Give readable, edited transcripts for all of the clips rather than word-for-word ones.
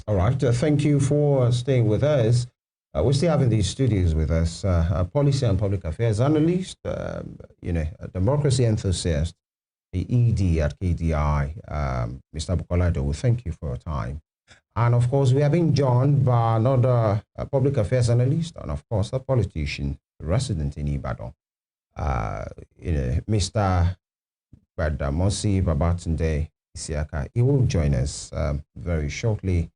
All right. Thank you for staying with us. We're still having these studios with us, a policy and public affairs analyst, a democracy enthusiast, the ED at KDI, Mr. Bukola Adewu. Thank you for your time. And of course, we are being joined by another public affairs analyst and of course, a politician resident in Ibadan, Mr. Badamasi Babatunde Isiaka. He will join us very shortly.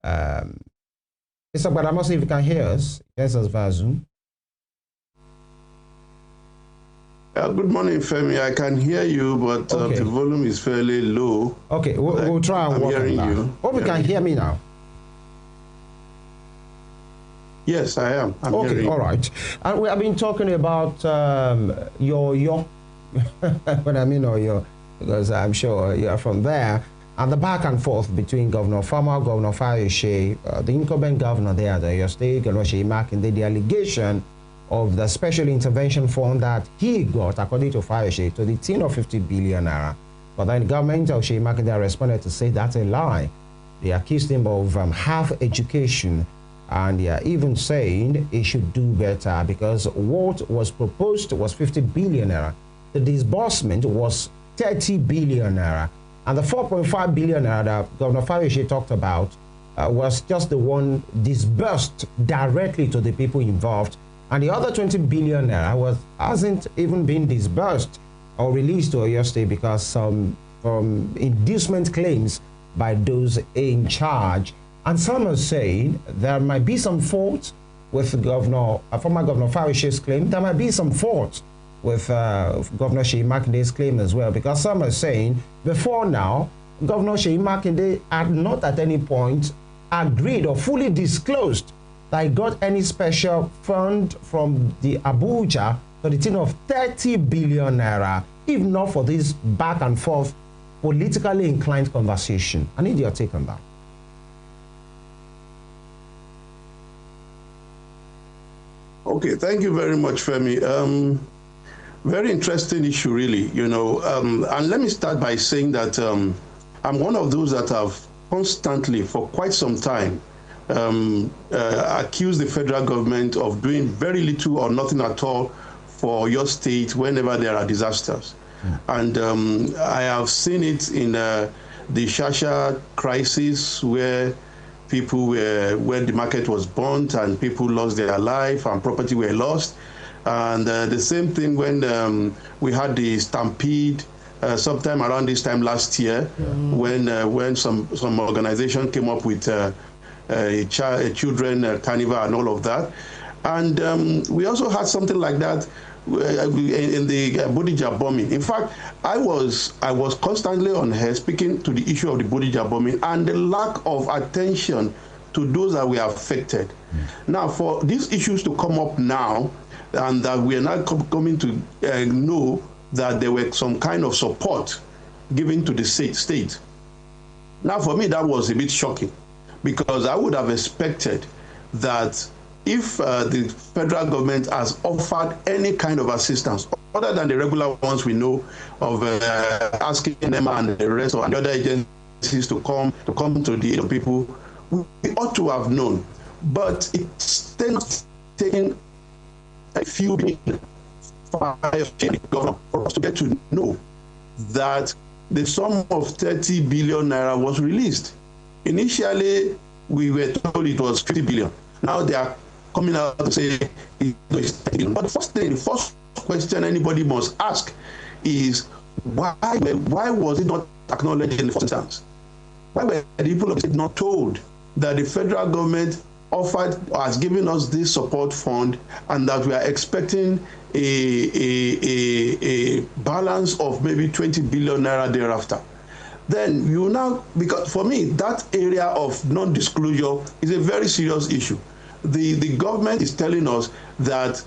Mr. Badamasi, if you can hear us, yes, us via Zoom. Good morning, Femi. I can hear you, but okay. The volume is fairly low. Okay, we'll try and work on that. You. Hope you can hear me now. Yes, I am. I'm okay, hearing all right. And we have been talking about your when I mean Oyo, because I'm sure you are from there, and the back and forth between former Governor Fayose, the incumbent governor there at Oyo State Governor Seyi Makinde, the allegation of the special intervention fund that he got, according to Fayose, to the tune of 50 billion naira. But then the government of Seyi Makinde responded to say that's a lie. They accused him of half education, and they are even saying he should do better because what was proposed was 50 billion naira. The disbursement was 30 billion naira. And the 4.5 billion naira that Governor Fayose talked about was just the one disbursed directly to the people involved. And the other 20 billion naira hasn't even been disbursed or released to Oyo State because some inducement claims by those in charge. And some are saying there might be some fault with former Governor Fayose's claim. There might be some fault with Governor Seyi Makinde's claim as well, because some are saying before now, Governor Seyi Makinde had not at any point agreed or fully disclosed that he got any special fund from the Abuja to the tune of 30 billion naira, if not for this back and forth politically inclined conversation. I need your take on that. Okay, thank you very much, Femi. Very interesting issue, really, and let me start by saying that I'm one of those that have constantly, for quite some time, accused the federal government of doing very little or nothing at all for your state whenever there are disasters. And I have seen it in the Shasha crisis where the market was burnt and people lost their life and property were lost. And the same thing when we had the stampede sometime around this time last year, when some organization came up with a children carnival and all of that. And we also had something like that in the Bodija bombing. In fact, I was constantly on air speaking to the issue of the Bodija bombing and the lack of attention to those that were affected. Now, for these issues to come up now, and that we are now coming to know that there were some kind of support given to the state. Now, for me, that was a bit shocking, because I would have expected that if the federal government has offered any kind of assistance, other than the regular ones we know of asking them and the rest of the other agencies to come to the people, we ought to have known. But it's taking a few minutes for us to get to know that the sum of 30 billion naira was released. Initially, we were told it was 50 billion. Now they are coming out to say it's 30 billion. But the first question anybody must ask is why was it not acknowledged in the first instance? Why were the people of the state not told that the federal government offered or has given us this support fund and that we are expecting a balance of maybe 20 billion naira thereafter? Then you now, because for me, that area of non-disclosure is a very serious issue. The government is telling us that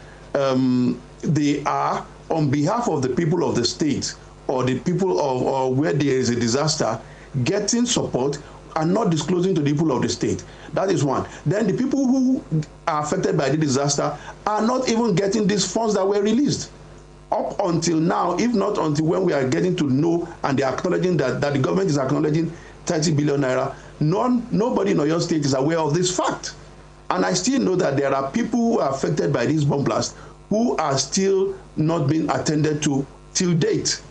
they are, on behalf of the people of the state or the people of where there is a disaster, getting support and not disclosing to the people of the state. That is one. Then the people who are affected by the disaster are not even getting these funds that were released. Up until now, if not until when we are getting to know and they are acknowledging that the government is acknowledging 30 billion naira, Nobody in Oyo State is aware of this fact. And I still know that there are people who are affected by this bomb blast who are still not being attended to till date.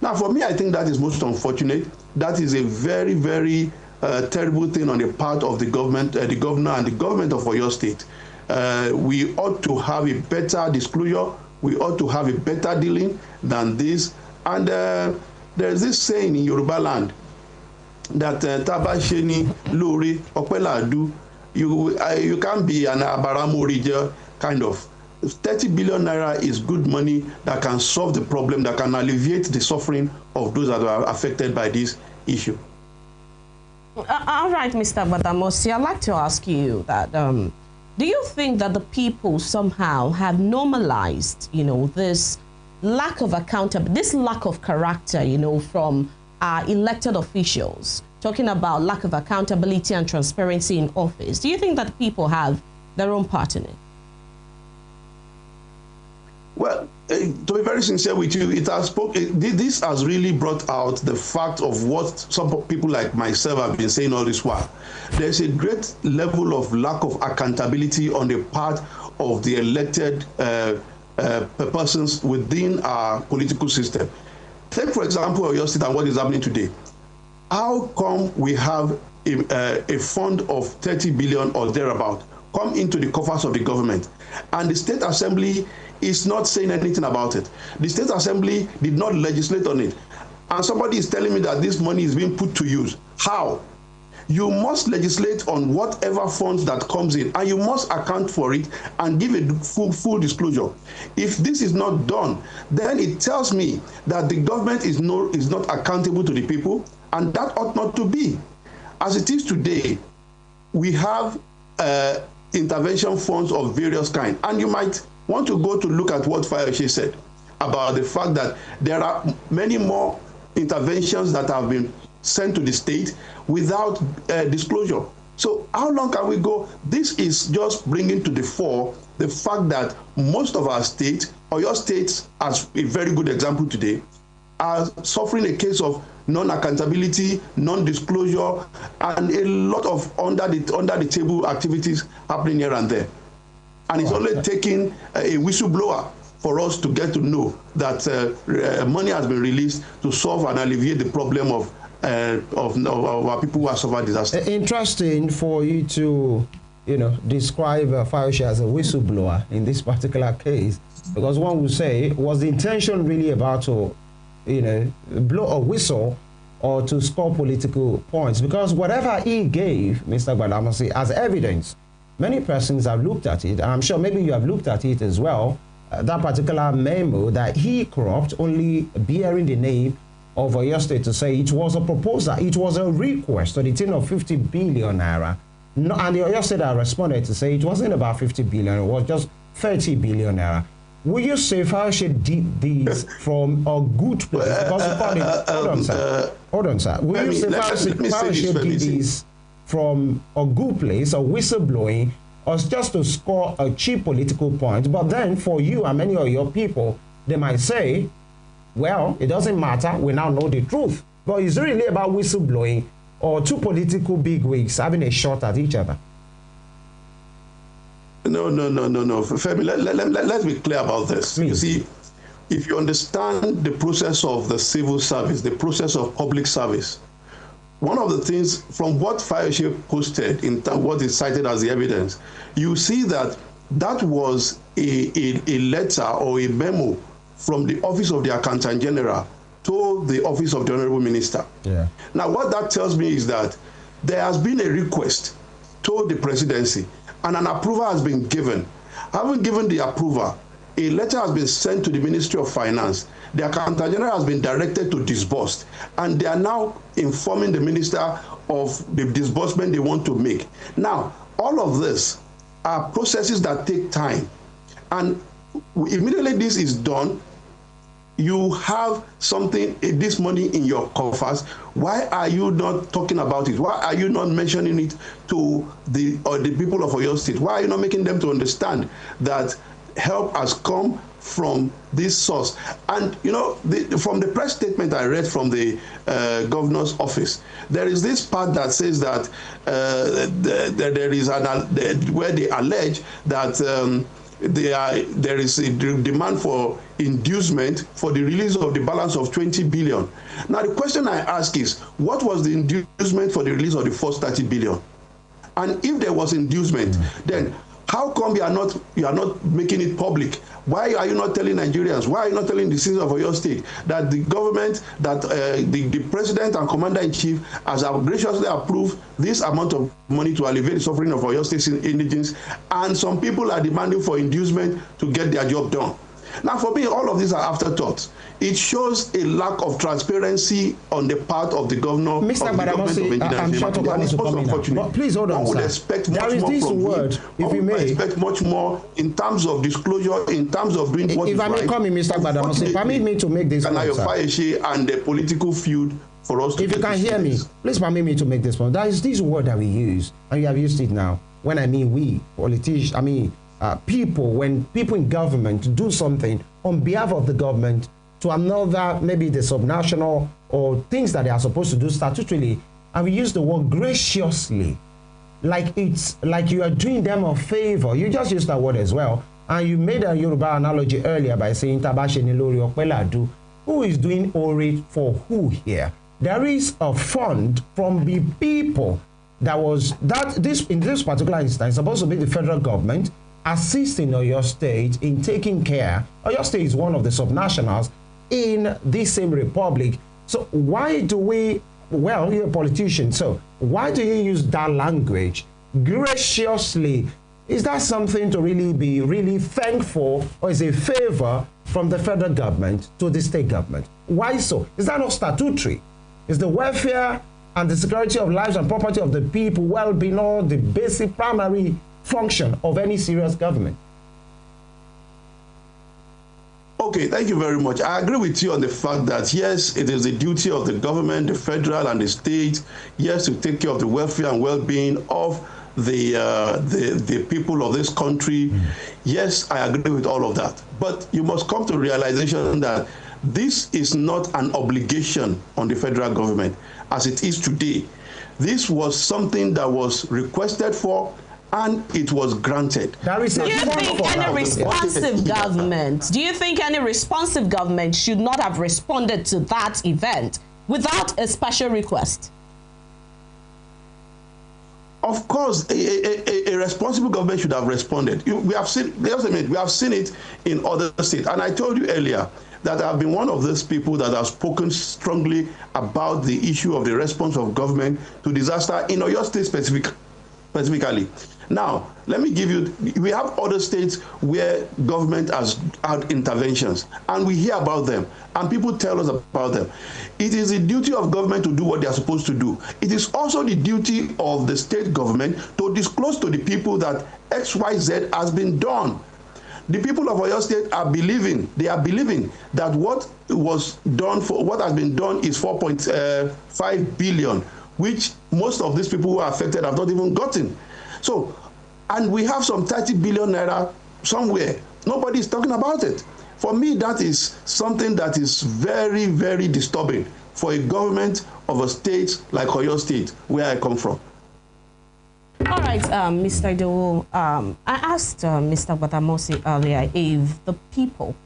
Now, for me, I think that is most unfortunate. That is a very, very terrible thing on the part of the government, the governor and the government of Oyo State. We ought to have a better disclosure. We ought to have a better dealing than this. And there's this saying in Yoruba land that Tabasheni, Luri, Opeladu, you can't be an Abaramorija kind of. 30 billion naira is good money that can solve the problem, that can alleviate the suffering of those that are affected by this issue. All right, Mr. Badamosi, I'd like to ask you that, do you think that the people somehow have normalized, this lack of accountability, this lack of character, from our elected officials, talking about lack of accountability and transparency in office? Do you think that people have their own part in it? Well, to be very sincere with you, this has really brought out the fact of what some people like myself have been saying all this while. There's a great level of lack of accountability on the part of the elected persons within our political system. Take, for example, Oyo State and what is happening today. How come we have a fund of 30 billion or thereabout come into the coffers of the government, and the State Assembly is not saying anything about it? The State Assembly did not legislate on it. And somebody is telling me that this money is being put to use. How? You must legislate on whatever funds that comes in, and you must account for it and give a full disclosure. If this is not done, then it tells me that the government is not accountable to the people, and that ought not to be. As it is today, we have intervention funds of various kinds, and you might want to go to look at what Fayose said about the fact that there are many more interventions that have been sent to the state without disclosure. So how long can we go? This is just bringing to the fore the fact that most of our states, Oyo State as a very good example today, are suffering a case of non-accountability, non-disclosure, and a lot of under the table activities happening here and there. And it's only taking a whistleblower for us to get to know that money has been released to solve and alleviate the problem of our people who have suffered disaster. Interesting for you to, describe Fayose as a whistleblower in this particular case, because one would say, was the intention really about to, blow a whistle or to score political points? Because whatever he gave, Mr. Gbadamosi, as evidence, many persons have looked at it, and I'm sure maybe you have looked at it as well, that particular memo that he cropped, only bearing the name of Oyo State, to say it was a proposal, it was a request to the tune of 50 billion naira. No, and the Oyo State had responded to say it wasn't about 50 billion, it was just 30 billion naira. Will you say Fayose did this from a good place? Because hold on, sir. Will you say Fayose did this from a good place, a whistleblowing, or just to score a cheap political point? But then for you and many of your people, they might say, well, it doesn't matter, we now know the truth. But it's really about whistleblowing or two political bigwigs having a shot at each other. No. Femi, let's be clear about this. Please. You see, if you understand the process of the civil service, the process of public service, one of the things from what Fayose posted in what is cited as the evidence, you see that was a letter or a memo from the Office of the Accountant General to the Office of the Honorable Minister. Yeah. Now, what that tells me is that there has been a request to the presidency, and an approval has been given. Having given the approval, a letter has been sent to the Ministry of Finance. The Accountant General has been directed to disburse, and they are now informing the minister of the disbursement they want to make. Now, all of this are processes that take time, and immediately this is done, you have this money in your coffers. Why are you not talking about it? Why are you not mentioning it to the people of Oyo State? Why are you not making them to understand that help has come from this source. And you know, from the press statement I read from the governor's office, there is this part that says that there is where they allege that there is a demand for inducement for the release of the balance of 20 billion. Now the question I ask is, what was the inducement for the release of the first 30 billion? And if there was inducement, then how come you are not making it public? Why are you not telling Nigerians? Why are you not telling the citizens of Oyo State that the government, that the president and commander-in-chief has graciously approved this amount of money to alleviate the suffering of Oyo State's indigents, and some people are demanding for inducement to get their job done? Now, for me, all of these are afterthoughts. It shows a lack of transparency on the part of the governor. Mr. Badamosi, I'm sure to come in now. But please hold on, would sir. Expect there much is more this from word, him. if you may. Expect much more in terms of disclosure, in terms of doing what is right. If I may come in, Mr. Badamosi, permit me to make this point, Ayo Fayose and the political feud for us to. If you can hear me, please permit me to make this point. There is this word that we use, and you have used it now. When I mean we, politicians, I mean people, when people in government do something on behalf of the government to another, maybe the subnational or things that they are supposed to do statutorily, and we use the word graciously, like it's like you are doing them a favor. You just used that word as well, and you made a Yoruba analogy earlier by saying Tabashe Nilori Okpeladu. Who is doing ore for who here? There is a fund from the people that was in this particular instance supposed to be the federal government assisting Oyo State in taking care. Oyo State is one of the subnationals in this same republic. So why do we, well, you're a politician, so why do you use that language? Graciously, is that something to really be really thankful, or is it a favor from the federal government to the state government? Why so? Is that not statutory? Is the welfare and the security of lives and property of the people well-being all the basic primary function of any serious government? Okay, thank you very much. I agree with you on the fact that, yes, it is the duty of the government, the federal and the state, yes, to take care of the welfare and well-being of the people of this country. Yes, I agree with all of that. But you must come to realization that this is not an obligation on the federal government as it is today. This was something that was requested for, and it was granted. Do you think any responsive government, should not have responded to that event without a special request? Of course, a responsible government should have responded. We have seen it in other states. And I told you earlier that I've been one of those people that have spoken strongly about the issue of the response of government to disaster in Oyo State specifically. Now, let me give you, we have other states where government has had interventions, and we hear about them, and people tell us about them. It is the duty of government to do what they are supposed to do. It is also the duty of the state government to disclose to the people that XYZ has been done. The people of Oyo State are believing that what has been done is 4.5 billion, which most of these people who are affected have not even gotten. So, and we have some 30 billion naira somewhere. Nobody is talking about it. For me, that is something that is very, very disturbing for a government of a state like Oyo State, where I come from. All right, Mr. Idowu, I asked Mr. Badamosi earlier if the people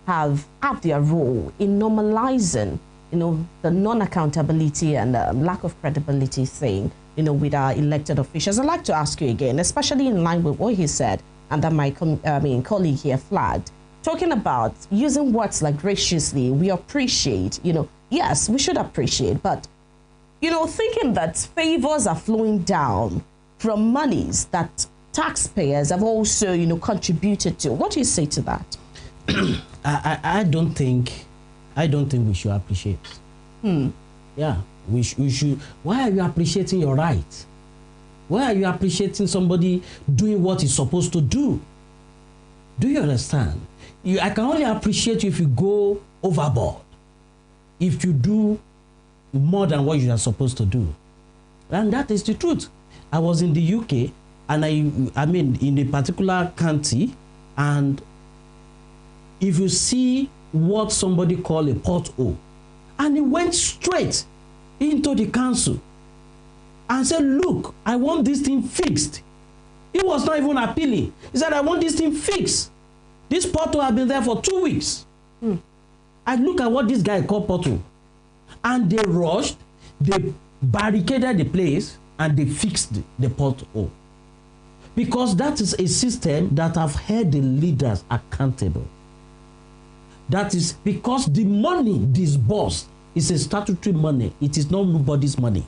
have had their role in normalizing, the non-accountability and lack of credibility thing, with our elected officials. I'd like to ask you again, especially in line with what he said and that my colleague here flagged, talking about using words like graciously, we appreciate, yes, we should appreciate, but, thinking that favors are flowing down from monies that taxpayers have also, contributed to. What do you say to that? I don't think we should appreciate. Yeah, we should. Why are you appreciating your right? Why are you appreciating somebody doing what he's supposed to do? Do you understand? I can only appreciate you if you go overboard, if you do more than what you are supposed to do. And that is the truth. I was in the UK, and I mean in a particular county, and if you see what somebody call a pothole, and he went straight into the council and said, look, I want this thing fixed. He was not even appealing. He said, I want this thing fixed. This pothole has been there for 2 weeks. I look at what this guy called pothole. And they rushed, they barricaded the place, and they fixed the pothole. Because that is a system that have held the leaders accountable. That is because the money disbursed is a statutory money. It is not nobody's money.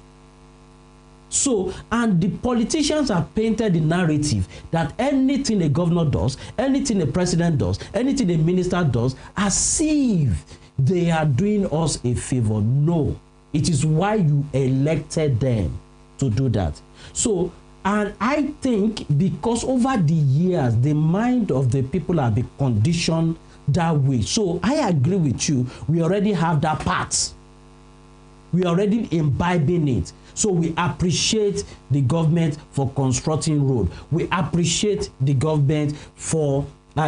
So, and the politicians have painted the narrative that anything a governor does, anything a president does, anything a minister does, as if they are doing us a favor. No, it is why you elected them to do that. So, and I think because over the years, the mind of the people have been conditioned that way. So I agree with you. We already have that part. We already imbibing it. So we appreciate the government for constructing road. We appreciate the government for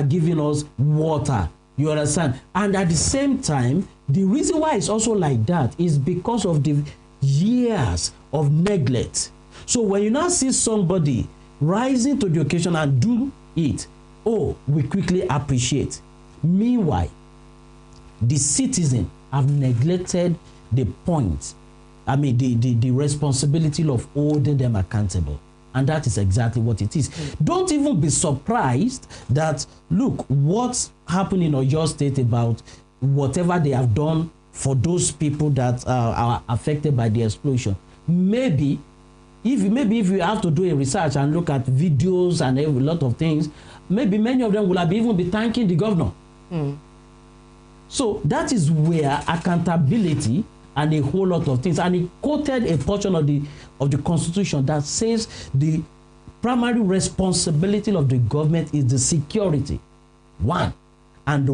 giving us water. You understand? And at the same time, the reason why it's also like that is because of the years of neglect. So when you now see somebody rising to the occasion and do it, oh, we quickly appreciate. Meanwhile, the citizen have neglected the point. I mean, the responsibility of holding them accountable. And that is exactly what it is. Don't even be surprised that, look, what's happening in Oyo State about whatever they have done for those people that are affected by the explosion. Maybe if you have to do a research and look at videos and a lot of things, maybe many of them will have even be thanking the governor. So that is where accountability and a whole lot of things. And he quoted a portion of the Constitution that says the primary responsibility of the government is the security. One. And the